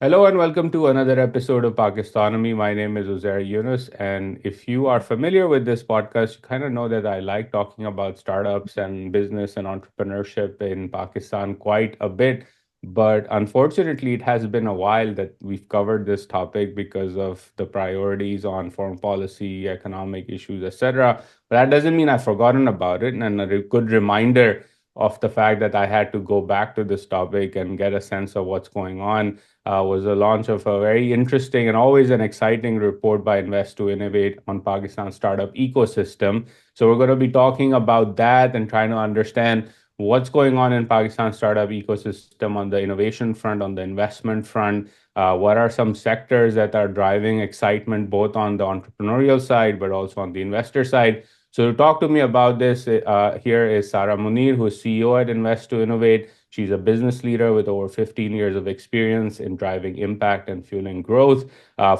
Hello and welcome to another episode of Pakistonomy. My name is Uzair, and if you are familiar with this podcast, you kind of know that I like talking about startups and business and entrepreneurship in Pakistan quite a bit. But unfortunately, it has been a while that we've covered this topic because of the priorities on foreign policy, economic issues, etc. But that doesn't mean I've forgotten about it. And good reminder of the fact that I had to go back to this topic and get a sense of what's going on was the launch of a very interesting and always an exciting report by Invest to Innovate on Pakistan's startup ecosystem. So we're going to be talking about that and trying to understand what's going on in Pakistan's startup ecosystem on the innovation front, on the investment front. What are some sectors that are driving excitement both on the entrepreneurial side but also on the investor side? So to talk to me about this, here is Sarah Munir, who is CEO at Invest to Innovate. She's a business leader with over 15 years of experience in driving impact and fueling growth.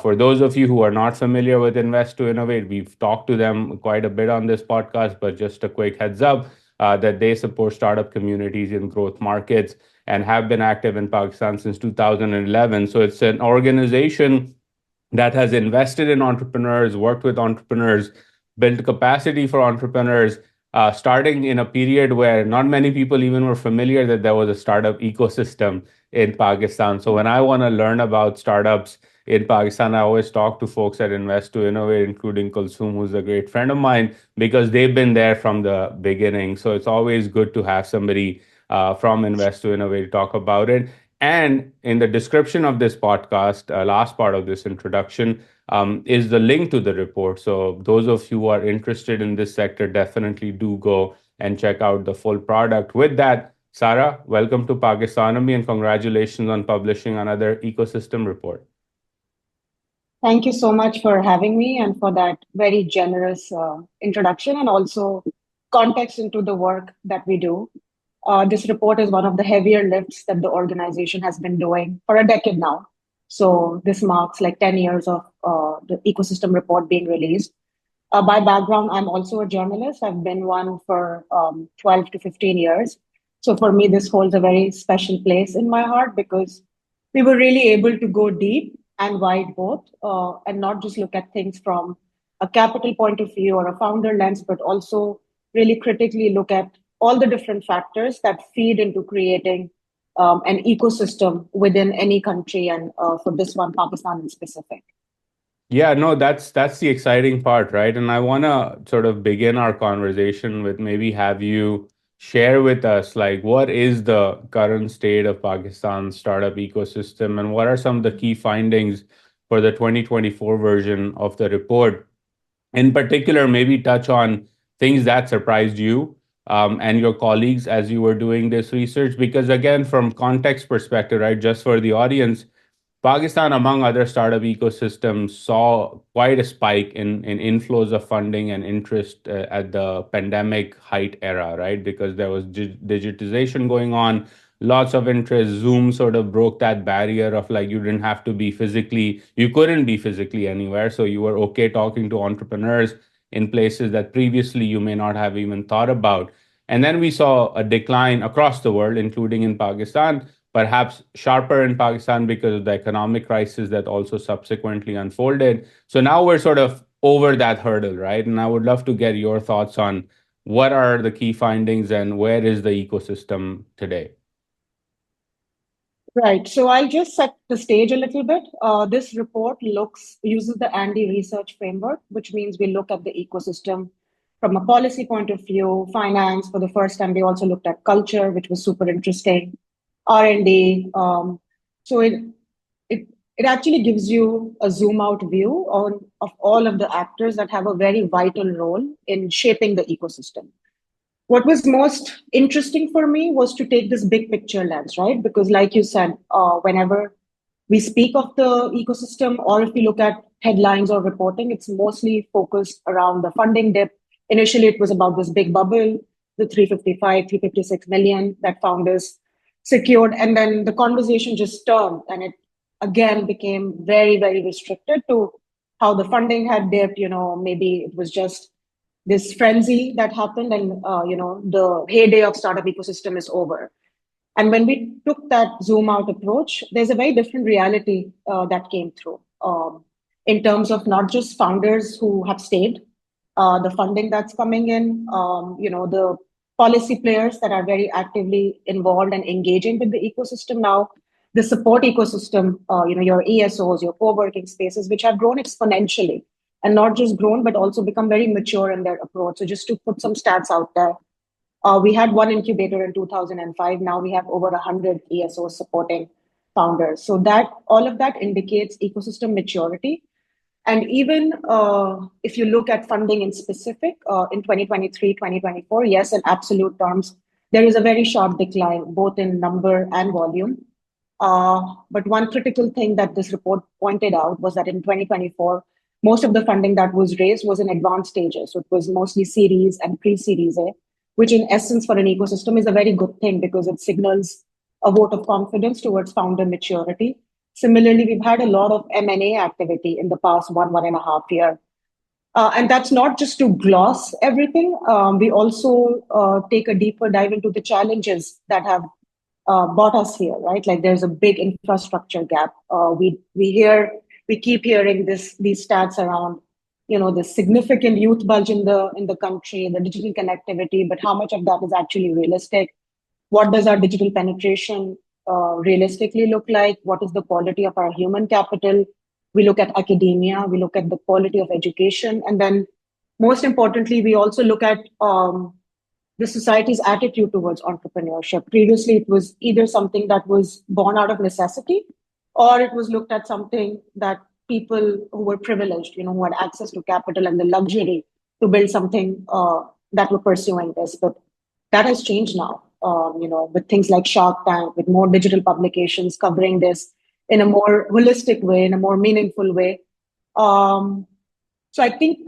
For those of you who are not familiar with Invest to Innovate, we've talked to them quite a bit on this podcast, but just a quick heads up that they support startup communities in growth markets and have been active in Pakistan since 2011. So it's an organization that has invested in entrepreneurs, worked with entrepreneurs, built capacity for entrepreneurs, starting in a period where not many people even were familiar that there was a startup ecosystem in Pakistan. So when I want to learn about startups in Pakistan, I always talk to folks at Invest to Innovate, including Kulsum, who's a great friend of mine, because they've been there from the beginning. So it's always good to have somebody from Invest to Innovate talk about it. And in the description of this podcast, last part of this introduction, is the link to the report. So those of you who are interested in this sector definitely do go and check out the full product. With that, Sarah, welcome to Pakistonomy and congratulations on publishing another ecosystem report. Thank you so much for having me and for that very generous introduction and also context into the work that we do. This report is one of the heavier lifts that the organization has been doing for a decade now. So this marks like 10 years of the ecosystem report being released. By background, I'm also a journalist. I've been one for 12 to 15 years. So for me, this holds a very special place in my heart because we were really able to go deep and wide both and not just look at things from a capital point of view or a founder lens, but also really critically look at all the different factors that feed into creating an ecosystem within any country and for this one, Pakistan in specific. Yeah, no, that's the exciting part, right? And I want to sort of begin our conversation with maybe have you share with us like what is the current state of Pakistan's startup ecosystem and what are some of the key findings for the 2024 version of the report? In particular, maybe touch on things that surprised you and your colleagues as you were doing this research. Because again, from context perspective, right, just for the audience, Pakistan, among other startup ecosystems, saw quite a spike in inflows of funding and interest at the pandemic height era, right? Because there was digitization going on, lots of interest. Zoom sort of broke that barrier of like you didn't have to be physically, you couldn't be physically anywhere. So you were okay talking to entrepreneurs in places that previously you may not have even thought about. And then we saw a decline across the world, including in Pakistan, perhaps sharper in Pakistan because of the economic crisis that also subsequently unfolded. So now we're sort of over that hurdle, right? And I would love to get your thoughts on what are the key findings and where is the ecosystem today? Right. So I'll just set the stage a little bit. This report uses the Andy research framework, which means we look at the ecosystem from a policy point of view, finance. For the first time, we also looked at culture, which was super interesting, R&D. So it it actually gives you a zoom out view on of all of the actors that have a very vital role in shaping the ecosystem. What was most interesting for me was to take this big picture lens, right? Because, like you said, whenever we speak of the ecosystem, or if we look at headlines or reporting, it's mostly focused around the funding dip. Initially, it was about this big bubble, the 355, 356 million that founders secured. And then the conversation just turned and it again became very, very restricted to how the funding had dipped. Maybe it was just this frenzy that happened and the heyday of startup ecosystem is over. And when we took that zoom out approach, there's a very different reality that came through in terms of not just founders who have stayed, the funding that's coming in, the policy players that are very actively involved and engaging with the ecosystem now, the support ecosystem, your ESOs, your co-working spaces, which have grown exponentially and not just grown, but also become very mature in their approach. So just to put some stats out there, we had one incubator in 2005. Now we have over 100 ESOs supporting founders. So that all of that indicates ecosystem maturity. And even if you look at funding in specific, in 2023, 2024, yes, in absolute terms, there is a very sharp decline, both in number and volume. But one critical thing that this report pointed out was that in 2024, most of the funding that was raised was in advanced stages. So it was mostly Series and pre-Series A, which in essence for an ecosystem is a very good thing because it signals a vote of confidence towards founder maturity. Similarly, we've had a lot of M&A activity in the past 1.5 year. And that's not just to gloss everything. We also take a deeper dive into the challenges that have brought us here, right? Like there's a big infrastructure gap. We keep hearing these stats around, the significant youth bulge in the country, the digital connectivity, but how much of that is actually realistic? What does our digital penetration realistically look like? What is the quality of our human capital? We look at academia, we look at the quality of education, and then most importantly, we also look at the society's attitude towards entrepreneurship. Previously, it was either something that was born out of necessity, or it was looked at something that people who were privileged, who had access to capital and the luxury to build something that were pursuing this. But that has changed now, with things like Shark Tank, with more digital publications covering this in a more holistic way, in a more meaningful way. So I think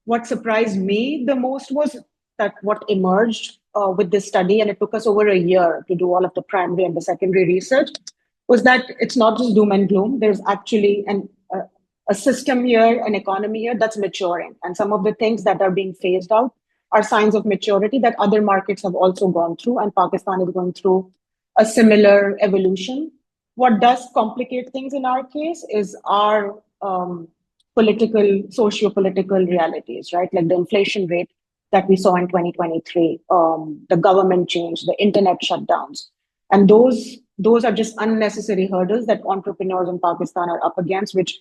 what surprised me the most was that what emerged with this study, and it took us over a year to do all of the primary and the secondary research, was that it's not just doom and gloom. There's actually a system here, an economy here that's maturing. And some of the things that are being phased out are signs of maturity that other markets have also gone through, and Pakistan is going through a similar evolution. What does complicate things in our case is our political, socio-political realities, right? Like the inflation rate that we saw in 2023, the government change, the internet shutdowns. And those are just unnecessary hurdles that entrepreneurs in Pakistan are up against, which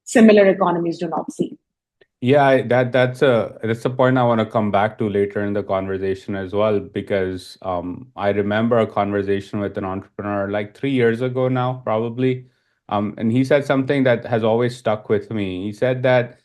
similar economies do not see. Yeah, that's a point I want to come back to later in the conversation as well, because I remember a conversation with an entrepreneur like 3 years ago now, probably. And he said something that has always stuck with me. He said that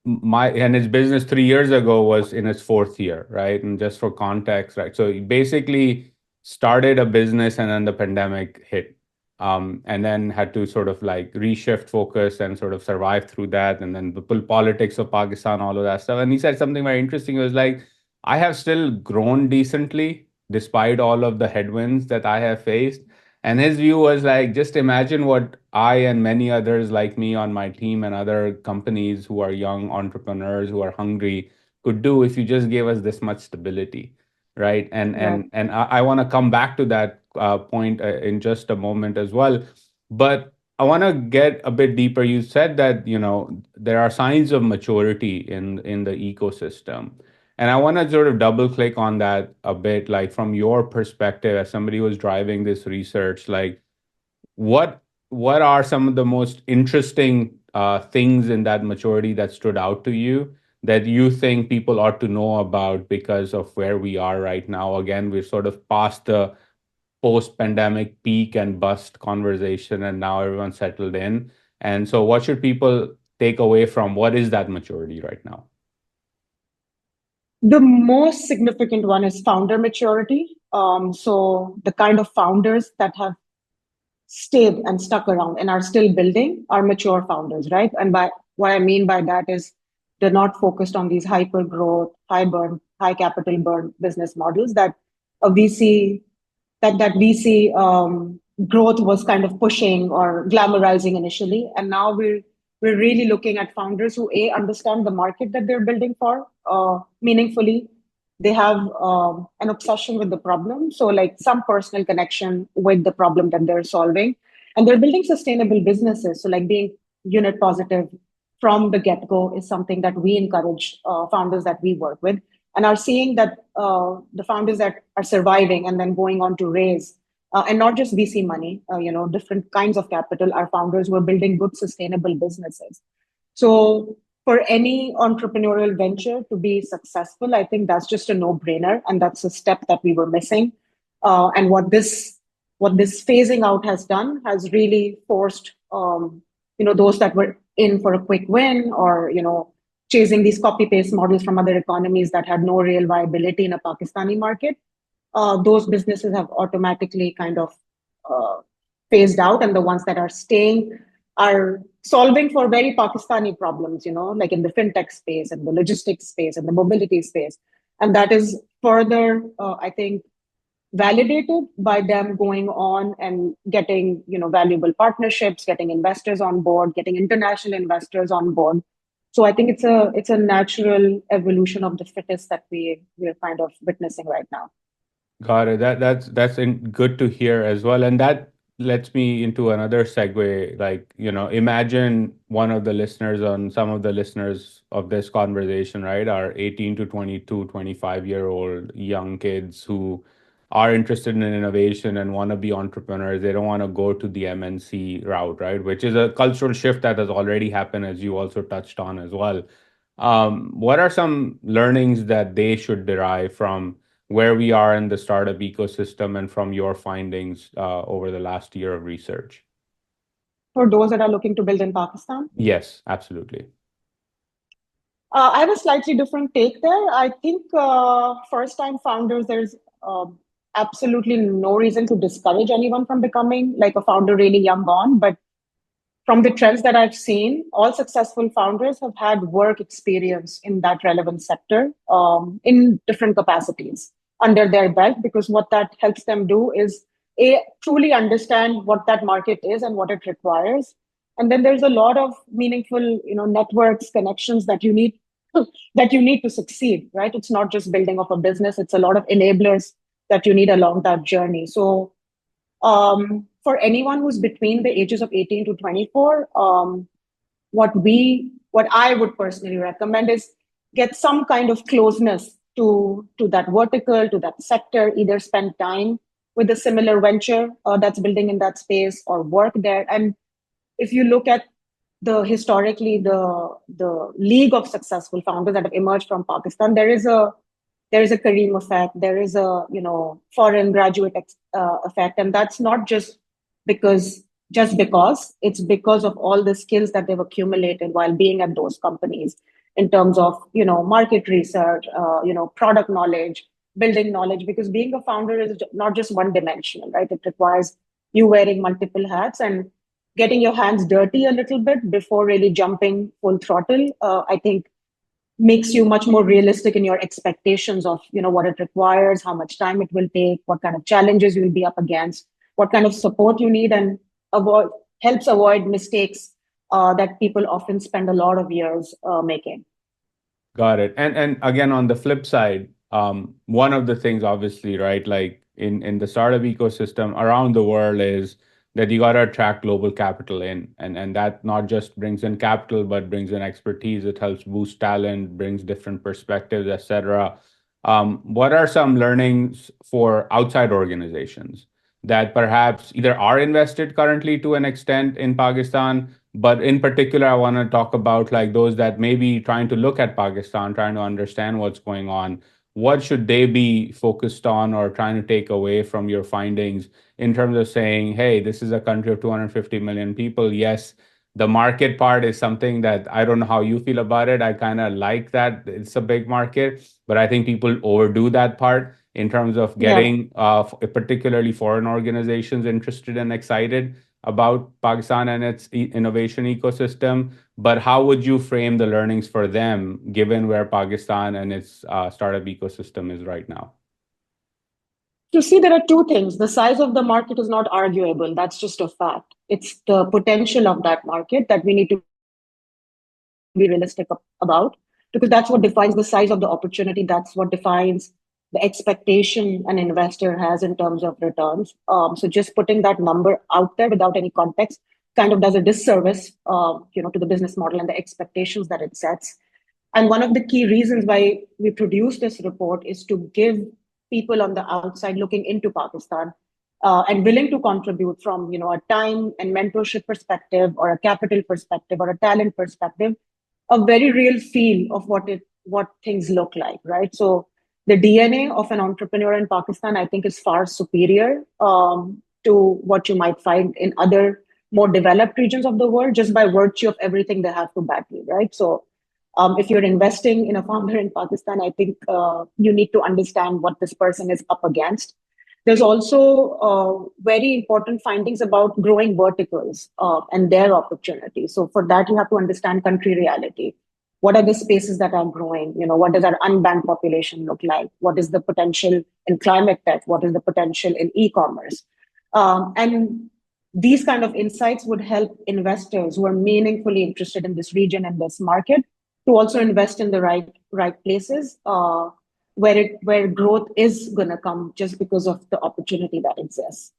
his business 3 years ago was in its fourth year, right? And just for context, right? So he basically started a business and then the pandemic hit. And then had to sort of like reshift focus and sort of survive through that. And then the politics of Pakistan, all of that stuff. And he said something very interesting. It was like, I have still grown decently despite all of the headwinds that I have faced. And his view was like, just imagine what I and many others like me on my team and other companies who are young entrepreneurs who are hungry could do if you just gave us this much stability, right? And Right. I want to come back to that point in just a moment as well. But I want to get a bit deeper. You said that there are signs of maturity in the ecosystem, and I want to sort of double click on that a bit, like from your perspective as somebody who was driving this research, like what what are some of the most interesting things in that maturity that stood out to you that you think people ought to know about because of where we are right now? Again, we're sort of past the post-pandemic peak and bust conversation, and now everyone's settled in. And so, what should people take away from what is that maturity right now? The most significant one is founder maturity. So the kind of founders that have stayed and stuck around and are still building are mature founders, right? And by what I mean by that is they're not focused on these hyper growth, high burn, high capital burn business models that a VC that VC growth was kind of pushing or glamorizing initially, and now we're really looking at founders who understand the market that they're building for meaningfully, they have an obsession with the problem. So, like some personal connection with the problem that they're solving. And they're building sustainable businesses. So, like being unit positive from the get go is something that we encourage founders that we work with, and are seeing that the founders that are surviving and then going on to raise. And not just VC money, different kinds of capital are founders who are building good, sustainable businesses. So for any entrepreneurial venture to be successful, I think that's just a no-brainer, and that's a step that we were missing. And what this phasing out has done has really forced those that were in for a quick win, or chasing these copy paste models from other economies that had no real viability in a Pakistani market. Those businesses have automatically kind of uh, phased out, and the ones that are staying are solving for very Pakistani problems, like in the fintech space and the logistics space and the mobility space. And that is further, I think, validated by them going on and getting, valuable partnerships, getting investors on board, getting international investors on board. So I think it's a natural evolution of the fittest that we're kind of witnessing right now. Got it. Good to hear as well. And that lets me into another segue. Like, imagine some of the listeners of this conversation, right, are 18 to 22, 25-year-old young kids who are interested in innovation and want to be entrepreneurs. They don't want to go to the MNC route, right, which is a cultural shift that has already happened, as you also touched on as well. What are some learnings that they should derive from where we are in the startup ecosystem and from your findings over the last year of research? For those that are looking to build in Pakistan, Yes, absolutely. I have a slightly different take there. I think first time founders, there's absolutely no reason to discourage anyone from becoming like a founder really young on. But from the trends that I've seen, all successful founders have had work experience in that relevant sector in different capacities under their belt, because what that helps them do is truly understand what that market is and what it requires. And then there's a lot of meaningful, networks, connections that you need that you need to succeed, right? It's not just building of a business; it's a lot of enablers that you need along that journey. So for anyone who's between the ages of 18 to 24, what I would personally recommend is get some kind of closeness to that vertical, to that sector. Either spend time with a similar venture that's building in that space, or work there. And if you look at the league of successful founders that have emerged from Pakistan, there is a Kareem effect, there is a foreign graduate effect, and that's not just because it's because of all the skills that they've accumulated while being at those companies in terms of market research, product knowledge, building knowledge. Because being a founder is not just one dimensional, right? It requires you wearing multiple hats and getting your hands dirty a little bit before really jumping full throttle. I think makes you much more realistic in your expectations of what it requires, how much time it will take, what kind of challenges you will be up against, what kind of support you need, and avoid helps avoid mistakes that people often spend a lot of years making. Got it. And again, on the flip side, one of the things, obviously, right, like in the startup ecosystem around the world is that you got to attract global capital in, and that not just brings in capital, but brings in expertise. It helps boost talent, brings different perspectives, etc. What are some learnings for outside organizations that perhaps either are invested currently to an extent in Pakistan, but in particular, I want to talk about like those that may be trying to look at Pakistan, trying to understand what's going on. What should they be focused on or trying to take away from your findings in terms of saying, hey, this is a country of 250 million people. Yes, the market part is something that I don't know how you feel about it. I kind of like that it's a big market, but I think people overdo that part in terms of Yeah. getting particularly foreign organizations interested and excited about Pakistan and its innovation ecosystem. But how would you frame the learnings for them, given where Pakistan and its startup ecosystem is right now? To see, there are two things. The size of the market is not arguable. That's just a fact. It's the potential of that market that we need to be realistic about. because that's what defines the size of the opportunity. That's what defines the expectation an investor has in terms of returns. So just putting that number out there without any context kind of does a disservice, to the business model and the expectations that it sets. And one of the key reasons why we produced this report is to give people on the outside looking into Pakistan and willing to contribute from a time and mentorship perspective, or a capital perspective, or a talent perspective, a very real feel of what things look like, right? So the DNA of an entrepreneur in Pakistan, I think, is far superior to what you might find in other more developed regions of the world, just by virtue of everything they have to back you, right? So if you're investing in a founder in Pakistan, I think you need to understand what this person is up against. There's also very important findings about growing verticals and their opportunities. So for that, you have to understand country reality. What are the spaces that are growing? What does our unbanked population look like? What is the potential in climate tech? What is the potential in e-commerce? And these kind of insights would help investors who are meaningfully interested in this region and this market to also invest in the right places where growth is going to come just because of the opportunity that exists.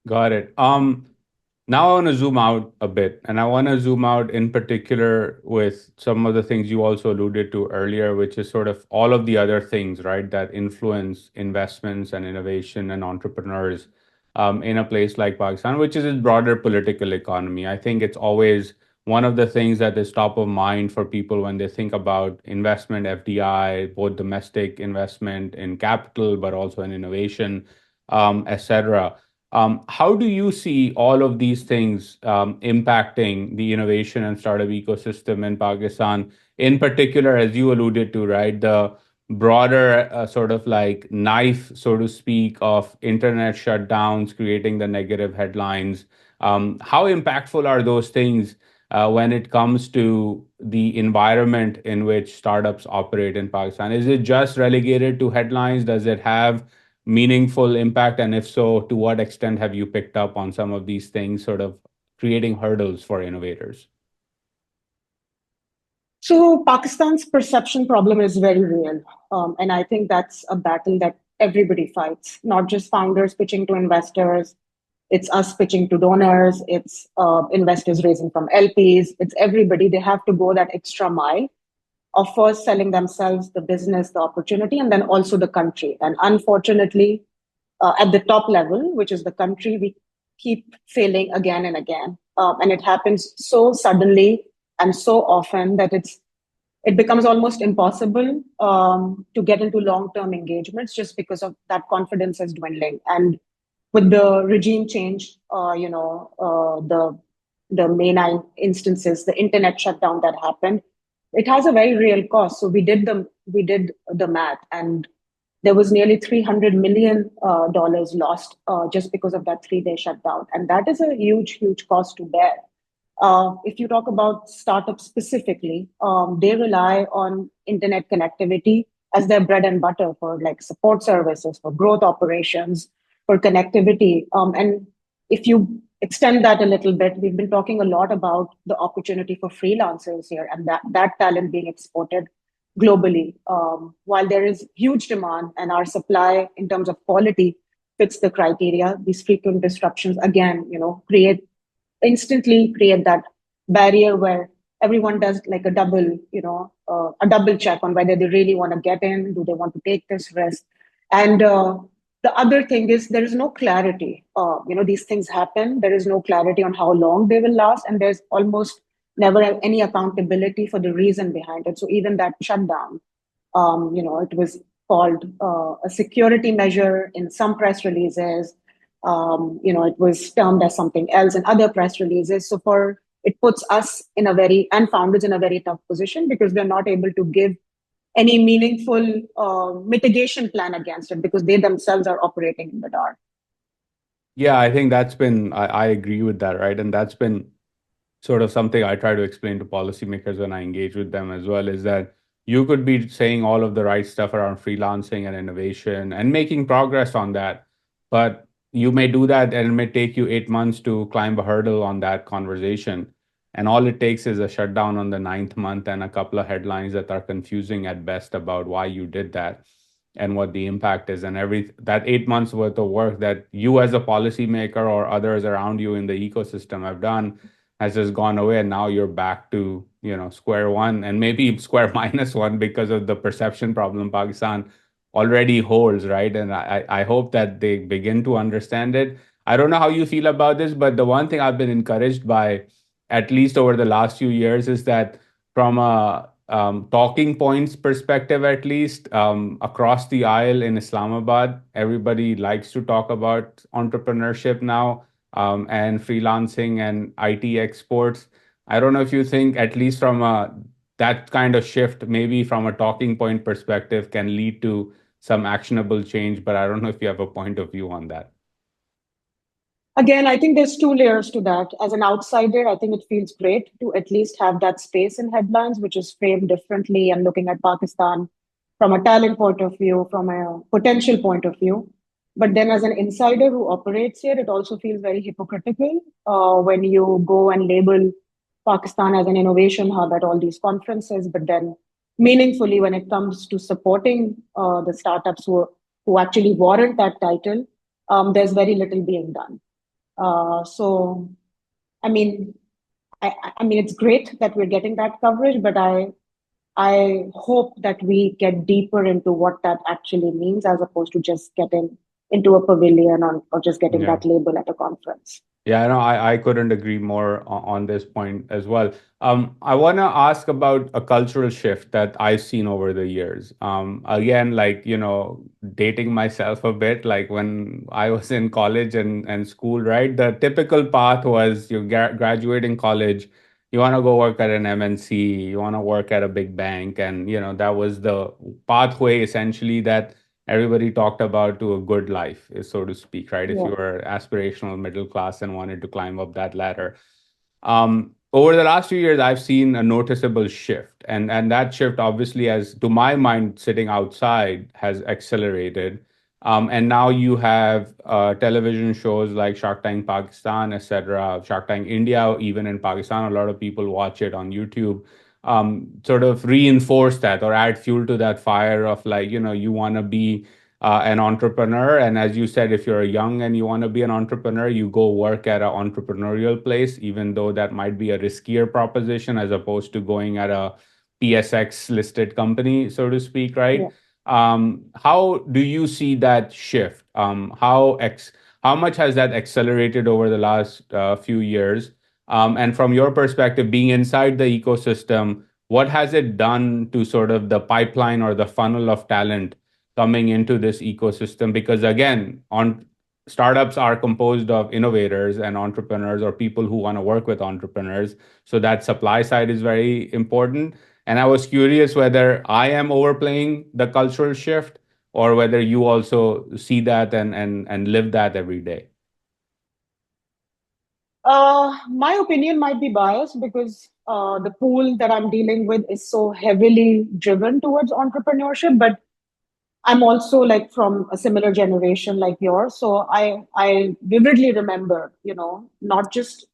Got it. Now I want to zoom out a bit, and I want to zoom out in particular with some of the things you also alluded to earlier, which is sort of all of the other things, right, that influence investments and innovation and entrepreneurs in a place like Pakistan, which is its broader political economy. I think it's always one of the things that is top of mind for people when they think about investment, FDI, both domestic investment in capital, but also in innovation, etc. How do you see all of these things impacting the innovation and startup ecosystem in Pakistan? In particular, as you alluded to, right, the broader sort of like knife, so to speak, of internet shutdowns, creating the negative headlines. How impactful are those things when it comes to the environment in which startups operate in Pakistan? Is it just relegated to headlines? Does it have meaningful impact? And if so, to what extent have you picked up on some of these things, sort of creating hurdles for innovators? So Pakistan's perception problem is very real. And I think that's a battle that everybody fights, not just founders pitching to investors. It's us pitching to donors. It's investors raising from LPs. It's everybody. They have to go that extra mile of first selling themselves, the business, the opportunity, and then also the country. And unfortunately, at the top level, which is the country, we keep failing again and again. And it happens so suddenly and so often that it becomes almost impossible to get into long-term engagements just because of that confidence is dwindling. And with the regime change, the May 9 instances, the internet shutdown that happened, it has a very real cost. So we did the math, and there was nearly $300 million lost just because of that 3-day shutdown, and that is a huge cost to bear. If you talk about startups specifically, they rely on internet connectivity as their bread and butter for like support services, for growth operations, for connectivity. And if you extend that a little bit, we've been talking a lot about the opportunity for freelancers here, and that talent being exported globally. While there is huge demand and our supply in terms of quality fits the criteria, these frequent disruptions again, instantly create that barrier where everyone does like a double check on whether they really want to get in, do they want to take this risk. And the other thing is there is no clarity. These things happen. There is no clarity on how long they will last, and there's almost never any accountability for the reason behind it. So even that shutdown, it was called a security measure in some press releases. It was termed as something else in other press releases. So it puts us and founders in a very tough position because they're not able to give any meaningful mitigation plan against it because they themselves are operating in the dark. Yeah, I think I agree with that, right? And that's been sort of something I try to explain to policymakers when I engage with them as well, is that you could be saying all of the right stuff around freelancing and innovation and making progress on that, but you may do that and it may take you 8 months to climb a hurdle on that conversation. And all it takes is a shutdown on the ninth month and a couple of headlines that are confusing at best about why you did that and what the impact is. And every that 8 months worth of work that you as a policymaker or others around you in the ecosystem have done has just gone away. And now you're back to, square one and maybe square minus one because of the perception problem Pakistan already holds, right? And I hope that they begin to understand it. I don't know how you feel about this, but the one thing I've been encouraged by, at least over the last few years, is that from a talking points perspective, at least across the aisle in Islamabad, everybody likes to talk about entrepreneurship now, and freelancing and IT exports. I don't know if you think, at least from that kind of shift, maybe from a talking point perspective, can lead to some actionable change, but I don't know if you have a point of view on that. Again, I think there's two layers to that. As an outsider, I think it feels great to at least have that space in headlines, which is framed differently and looking at Pakistan from a talent point of view, from a potential point of view. But then, as an insider who operates here, it also feels very hypocritical when you go and label Pakistan as an innovation hub at all these conferences, but then meaningfully, when it comes to supporting the startups who actually warrant that title, there's very little being done. So, I mean, I mean, it's great that we're getting that coverage, but I hope that we get deeper into what that actually means, as opposed to just getting into a pavilion or just getting Yeah. that label at a conference. Yeah, no, I couldn't agree more on this point as well. I want to ask about a cultural shift that I've seen over the years. Again, like, dating myself a bit, like when I was in college and school, right? The typical path was you graduating college, you want to go work at an MNC, you want to work at a big bank. And, that was the pathway essentially that everybody talked about to a good life, so to speak, right? If you Yeah. were aspirational middle class and wanted to climb up that ladder. Over the last few years, I've seen a noticeable shift, and that shift, obviously, as to my mind, sitting outside, has accelerated. And now you have television shows like Shark Tank Pakistan, etc., Shark Tank India, even in Pakistan, a lot of people watch it on YouTube. Sort of reinforce that or add fuel to that fire of, like, you want to be an entrepreneur. And as you said, if you're young and you want to be an entrepreneur, you go work at an entrepreneurial place, even though that might be a riskier proposition as opposed to going at a PSX listed company, so to speak, right? Yeah. How do you see that shift? How much has that accelerated over the last few years? And from your perspective, being inside the ecosystem, what has it done to sort of the pipeline or the funnel of talent coming into this ecosystem? Because again, on startups are composed of innovators and entrepreneurs or people who want to work with entrepreneurs. So that supply side is very important. And I was curious whether I am overplaying the cultural shift or whether you also see that and live that every day. My opinion might be biased because the pool that I'm dealing with is so heavily driven towards entrepreneurship, but I'm also like from a similar generation like yours. So I vividly remember, not just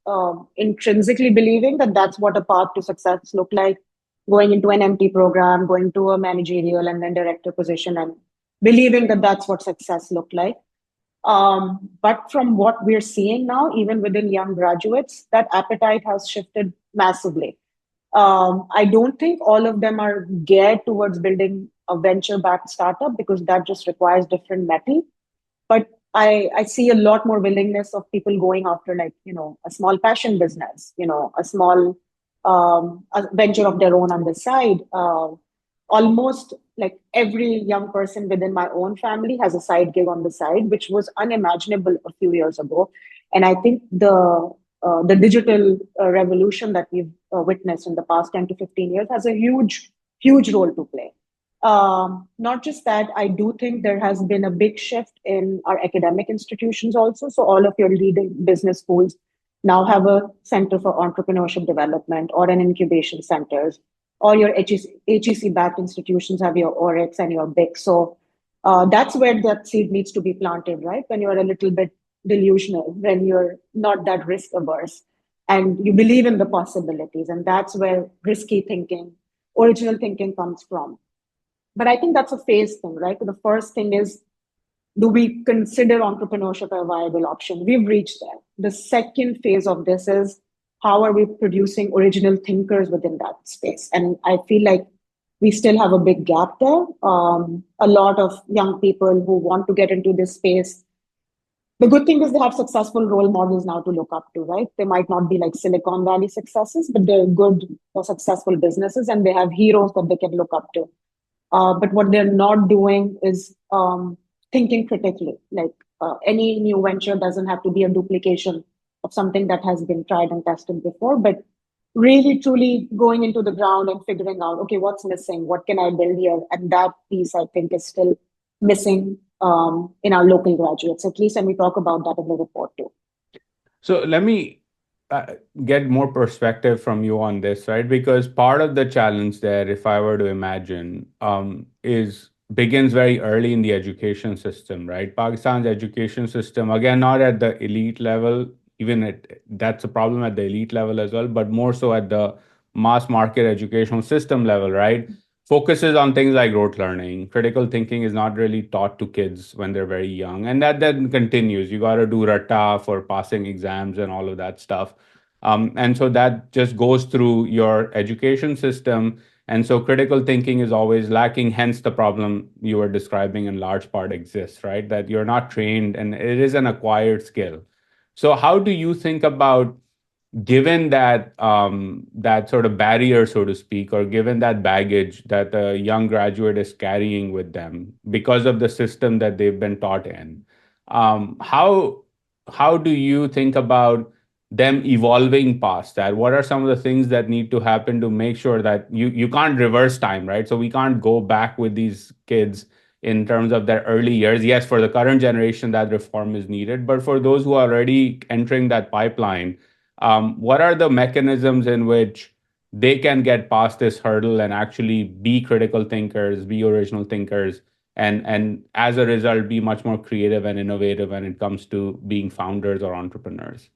intrinsically believing that that's what a path to success looked like, going into an MT program, going to a managerial and then director position, and believing that that's what success looked like. But from what we're seeing now, even within young graduates, that appetite has shifted massively. I don't think all of them are geared towards building a venture-backed startup because that just requires different metal. But I see a lot more willingness of people going after, like, a small passion business, a small a venture of their own on the side. Almost like every young person within my own family has a side gig on the side, which was unimaginable a few years ago. And I think the digital revolution that we've witnessed in the past 10 to 15 years has a huge role to play. Not just that, I do think there has been a big shift in our academic institutions also. So all of your leading business schools now have a center for entrepreneurship development or an incubation centers, or your HEC backed institutions have your ORIX and your BIC. So that's where that seed needs to be planted, right? When you're a little bit delusional, when you're not that risk averse. and you believe in the possibilities. And that's where risky thinking, original thinking comes from. But I think that's a phase thing, right? The first thing is, do we consider entrepreneurship a viable option? We've reached there. The second phase of this is, how are we producing original thinkers within that space? And I feel like we still have a big gap there. A lot of young people who want to get into this space, the good thing is they have successful role models now to look up to, right? They might not be like Silicon Valley successes, but they're good or successful businesses, and they have heroes that they can look up to. But what they're not doing is thinking critically. Like any new venture doesn't have to be a duplication of something that has been tried and tested before, but really truly going into the ground and figuring out, okay, what's missing? What can I build here? And that piece, I think, is still missing in our local graduates, at least, and we talk about that in the report too. So let me uh, get more perspective from you on this, right? Because part of the challenge there, if I were to imagine, is begins very early in the education system, right? Pakistan's education system, again, not at the elite level, even that's a problem at the elite level as well, but more so at the mass market educational system level, right? Focuses on things like rote learning. Critical thinking is not really taught to kids when they're very young. And that then continues. You got to do rata for passing exams and all of that stuff. And so that just goes through your education system. And so critical thinking is always lacking. Hence, the problem you were describing in large part exists, right? That you're not trained and it is an acquired skill. So, how do you think about, given that that sort of barrier, so to speak, or given that baggage that a young graduate is carrying with them because of the system that they've been taught in, how do you think about them evolving past that? What are some of the things that need to happen to make sure that you can't reverse time, right? So we can't go back with these kids in terms of their early years. Yes, for the current generation, that reform is needed, but for those who are already entering that pipeline, what are the mechanisms in which they can get past this hurdle and actually be critical thinkers, be original thinkers, and as a result, be much more creative and innovative when it comes to being founders or entrepreneurs?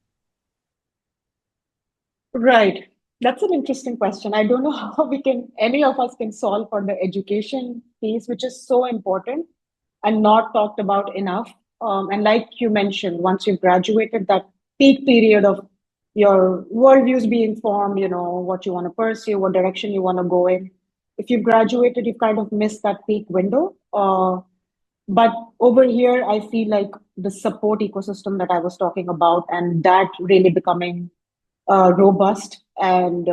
Right. That's an interesting question. I don't know how any of us can solve for the education piece, which is so important and not talked about enough. And like you mentioned, once you've graduated, that peak period of your worldviews being formed, what you want to pursue, what direction you want to go in. If you've graduated, you've kind of missed that peak window. But over here, I feel like the support ecosystem that I was talking about, and that really becoming robust and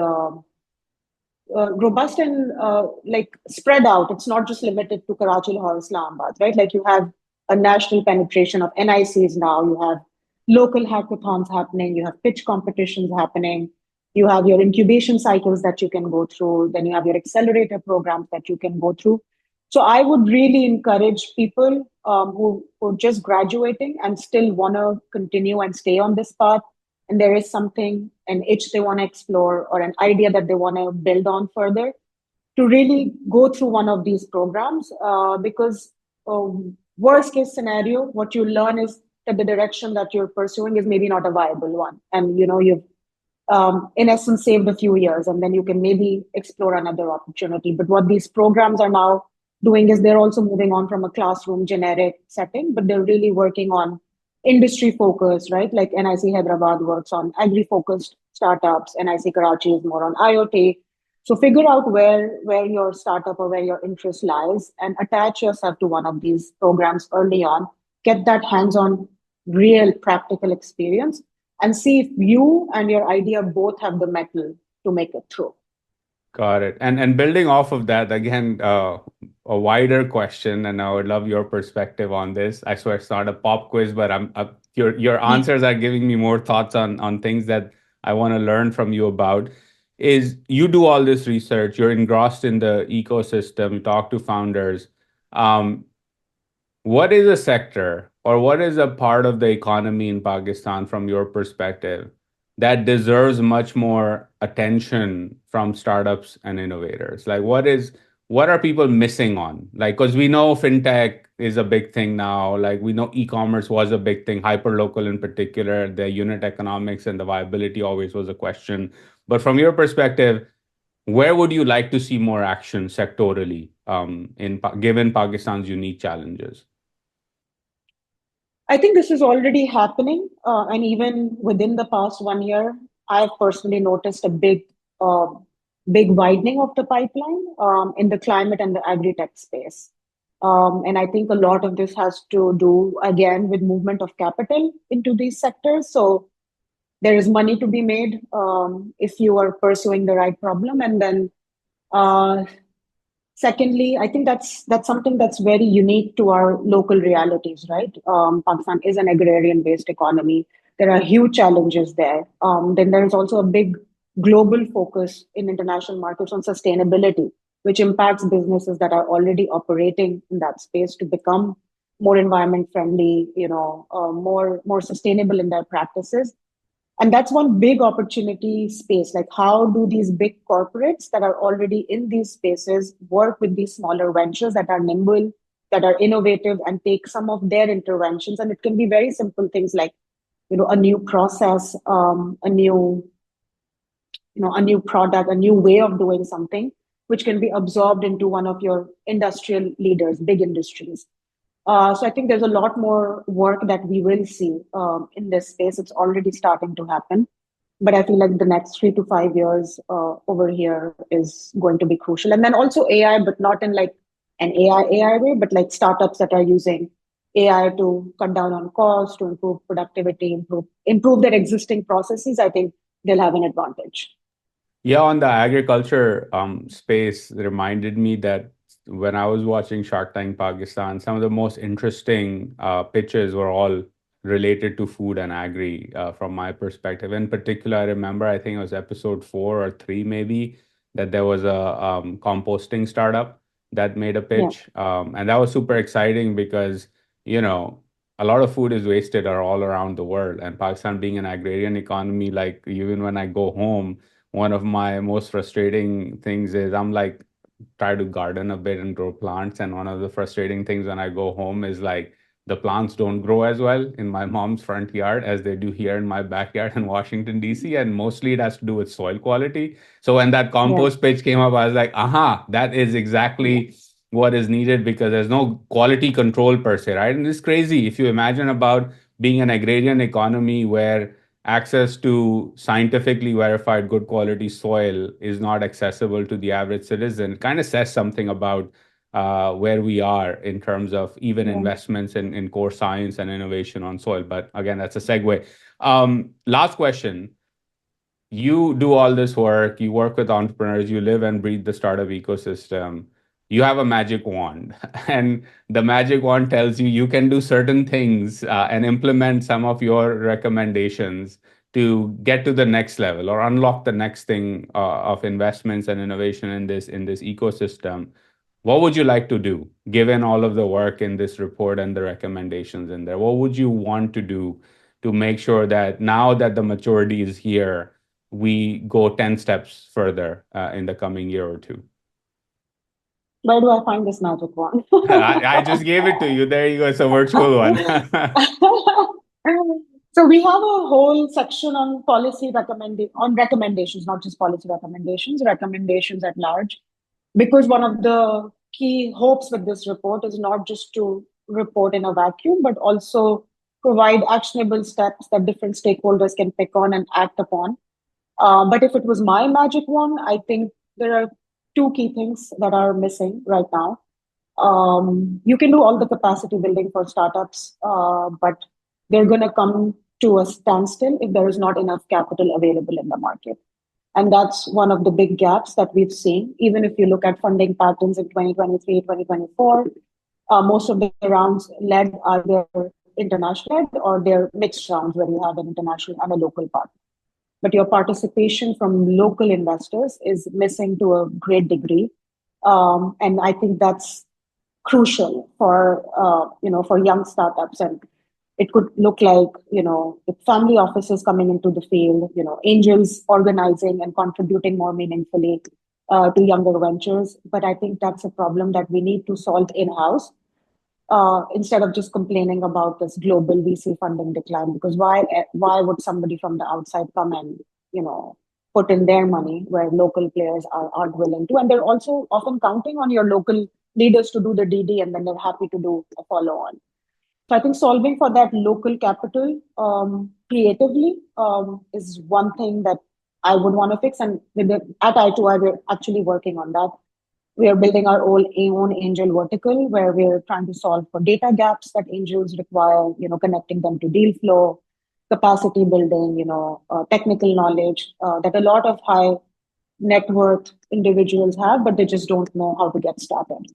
like spread out. It's not just limited to Karachi, Lahore, Islamabad, right? Like you have a national penetration of NICs now. You have local hackathons happening. You have pitch competitions happening. You have your incubation cycles that you can go through. Then you have your accelerator programs that you can go through. So I would really encourage people who are just graduating and still want to continue and stay on this path, and there is something, an itch they want to explore or an idea that they want to build on further, to really go through one of these programs. Because worst case scenario, what you learn is that the direction that you're pursuing is maybe not a viable one. And, you've in essence saved a few years, and then you can maybe explore another opportunity. But what these programs are now doing is they're also moving on from a classroom generic setting, but they're really working on industry focused, right? Like NIC Hyderabad works on agri focused startups, NIC Karachi is more on IoT. So figure out where your startup or where your interest lies and attach yourself to one of these programs early on. Get that hands-on, real practical experience, and see if you and your idea both have the metal to make it through. Got it. And building off of that, again, a wider question, and I would love your perspective on this. I swear it's not a pop quiz, but your answers are giving me more thoughts on things that I want to learn from you about. Is you do all this research, you're engrossed in the ecosystem, you talk to founders. Um, what is a sector or what is a part of the economy in Pakistan from your perspective that deserves much more attention from startups and innovators? Like what are people missing on? Like, because we know fintech is a big thing now. Like, we know e-commerce was a big thing, hyperlocal in particular. The unit economics and the viability always was a question. But from your perspective, where would you like to see more action sectorally, given Pakistan's unique challenges? I think this is already happening. And even within the past 1 year, I've personally noticed a uh, big widening of the pipeline in the climate and the agri-tech space. And I think a lot of this has to do, again, with movement of capital into these sectors. So there is money to be made if you are pursuing the right problem. And then uh, secondly, I think that's something that's very unique to our local realities, right? Pakistan is an agrarian-based economy. There are huge challenges there. Then there is also a big global focus in international markets on sustainability, which impacts businesses that are already operating in that space to become more environment friendly, more sustainable in their practices. And that's one big opportunity space. Like, how do these big corporates that are already in these spaces work with these smaller ventures that are nimble, that are innovative, and take some of their interventions? And it can be very simple things like, a new process, a new product, a new way of doing something, which can be absorbed into one of your industrial leaders, big industries. So I think there's a lot more work that we will see in this space. It's already starting to happen, but I feel like the next 3 to 5 years over here is going to be crucial. And then also AI, but not in like an AI way, but like startups that are using AI to cut down on costs, to improve productivity, improve their existing processes. I think they'll have an advantage. Yeah, on the agriculture space, it reminded me that when I was watching Shark Tank Pakistan, some of the most interesting pitches were all related to food and agri from my perspective. In particular, I remember, I think it was episode 4 or 3, maybe, that there was a composting startup that made a Yeah, pitch. And that was super exciting because, you know, a lot of food is wasted all around the world. And Pakistan being an agrarian economy, like even when I go home, one of my most frustrating things is I'm like try to garden a bit and grow plants, and one of the frustrating things when I go home is like the plants don't grow as well in my mom's front yard as they do here in my backyard in Washington DC, and mostly it has to do with soil quality. So when that yeah, compost pitch came up, I was like, aha, that is yeah, exactly what is needed, because there's no quality control per se, right? And it's crazy if you imagine about being an agrarian economy where access to scientifically verified good quality soil is not accessible to the average citizen. It kind of says something about where we are in terms of even yeah. investments in core science and innovation on soil. But again, that's a segue. Last question. You do all this work, you work with entrepreneurs, you live and breathe the startup ecosystem. You have a magic wand, and the magic wand tells you you can do certain things and implement some of your recommendations to get to the next level or unlock the next thing of investments and innovation in this ecosystem. What would you like to do, given all of the work in this report and the recommendations in there? What would you want to do to make sure that now that the maturity is here, we go 10 steps further in the coming year or two? Where do I find this magic wand? I just gave it to you. There you go. It's a virtual one. So we have a whole section on recommendations, not just policy recommendations, recommendations at large. Because one of the key hopes with this report is not just to report in a vacuum, but also provide actionable steps that different stakeholders can pick on and act upon. But if it was my magic wand, I think there are two key things that are missing right now. You can do all the capacity building for startups, but they're going to come to a standstill if there is not enough capital available in the market. And that's one of the big gaps that we've seen. Even if you look at funding patterns in 2023, 2024, most of the rounds led are either international or they're mixed rounds where you have an international and a local partner. But your participation from local investors is missing to a great degree. And I think that's crucial for young startups. And it could look like, with family offices coming into the field, angels organizing and contributing more meaningfully, to younger ventures. But I think that's a problem that we need to solve in-house instead of just complaining about this global VC funding decline. Because why would somebody from the outside come and put in their money where local players aren't willing to, and they're also often counting on your local leaders to do the DD, and then they're happy to do a follow on. So I think solving for that local capital creatively is one thing that I would want to fix. And at I2I, we're actually working on that. We are building our own angel vertical where we're trying to solve for data gaps that angels require, connecting them to deal flow, capacity building, technical knowledge that a lot of high net worth individuals have, but they just don't know how to get started.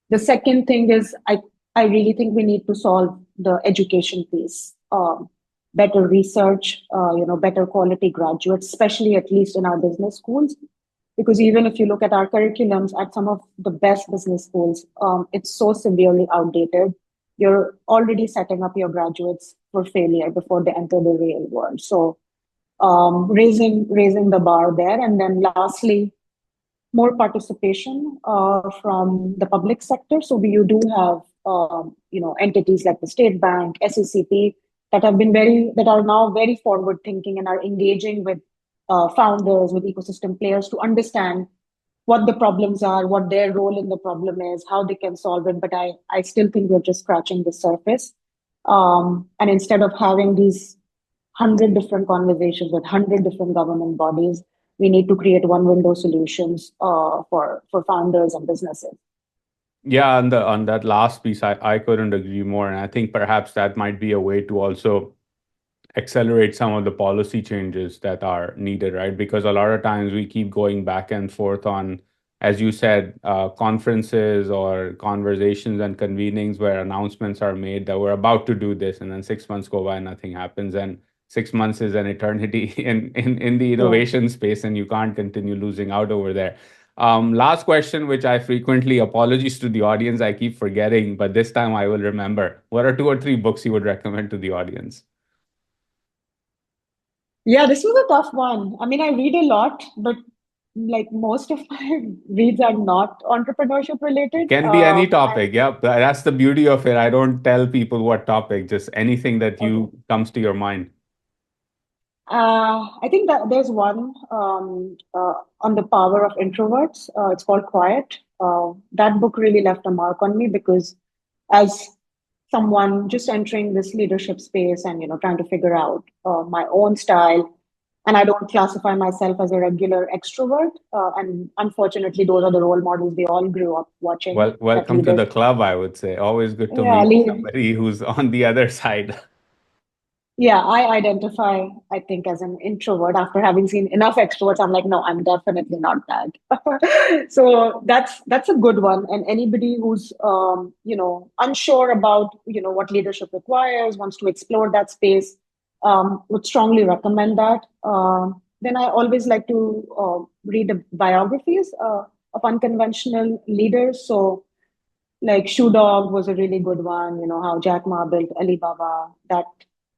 The second thing is I really think we need to solve the education piece. Better research, better quality graduates, especially at least in our business schools. Because even if you look at our curriculums at some of the best business schools, it's so severely outdated. You're already setting up your graduates for failure before they enter the real world. So raising the bar there. And then lastly, more participation from the public sector. So you do have entities like the State Bank, SECP that are now very forward thinking and are engaging with founders, with ecosystem players to understand what the problems are, what their role in the problem is, how they can solve it. But I still think we're just scratching the surface. And instead of having these 100 different conversations with 100 different government bodies, we need to create one window solutions for founders and businesses. Yeah, on that last piece, I couldn't agree more. And I think perhaps that might be a way to also accelerate some of the policy changes that are needed, right? Because a lot of times we keep going back and forth on, as you said, conferences or conversations and convenings where announcements are made that we're about to do this, and then 6 months go by and nothing happens. And 6 months is an eternity in the Yeah. innovation space, and you can't continue losing out over there. Last question, which I frequently, apologies to the audience, I keep forgetting, but this time I will remember. What are 2 or 3 books you would recommend to the audience? Yeah, this was a tough one. I mean, I read a lot, but like most of my reads are not entrepreneurship related. Can be any I topic. Yeah, that's the beauty of it. I don't tell people what topic, just anything that Okay. you comes to your mind. I think that there's one on the power of introverts. It's called Quiet. That book really left a mark on me because, as someone just entering this leadership space and trying to figure out my own style, and I don't classify myself as a regular extrovert. And unfortunately, those are the role models we all grew up watching Well, that welcome to leaders. the club, I would say. Always good to Yeah, meet lead. somebody who's on the other side. Yeah, I identify, I think, as an introvert. After having seen enough extroverts, I'm like, no, I'm definitely not that. So that's a good one. And anybody who's unsure about what leadership requires, wants to explore that space, would strongly recommend that. Then I always like to read the biographies of unconventional leaders. So like Shoe Dog was a really good one. How Jack Ma built Alibaba.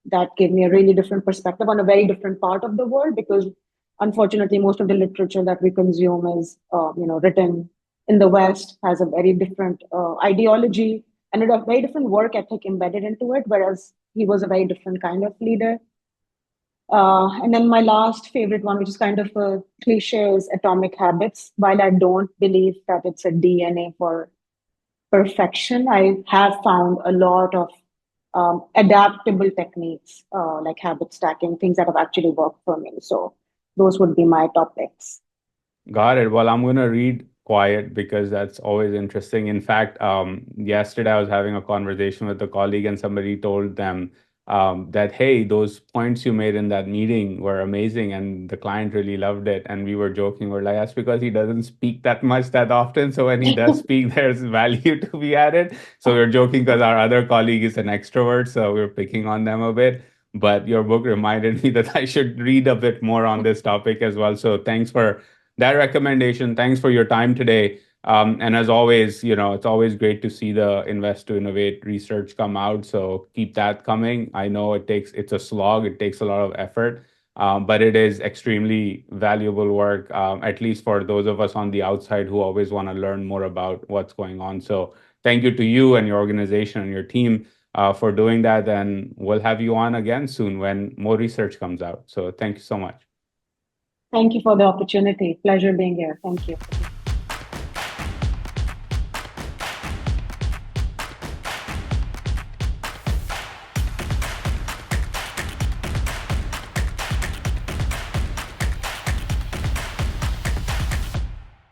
That gave me a really different perspective on a very different part of the world because unfortunately most of the literature that we consume is written in the West, has a very different ideology and a very different work ethic embedded into it, whereas he was a very different kind of leader. And then my last favorite one, which is kind of a cliche, is Atomic Habits. While I don't believe that it's a DNA for perfection, I have found a lot of adaptable techniques like habit stacking, things that have actually worked for me. So those would be my topics. Got it. Well, I'm going to read Quiet because that's always interesting. In fact, yesterday I was having a conversation with a colleague, and somebody told them that, hey, those points you made in that meeting were amazing, and the client really loved it. And we were joking, we're like, that's because he doesn't speak that much that often. So when he does speak, there's value to be added. So we're joking because our other colleague is an extrovert, so we're picking on them a bit. But your book reminded me that I should read a bit more on this topic as well. So thanks for that recommendation. Thanks for your time today. And as always, it's always great to see the Invest to Innovate research come out. So keep that coming. I know it's a slog, it takes a lot of effort, but it is extremely valuable work, at least for those of us on the outside who always want to learn more about what's going on. So thank you to you and your organization and your team for doing that. And we'll have you on again soon when more research comes out. So thank you so much. Thank you for the opportunity. Pleasure being here. Thank you.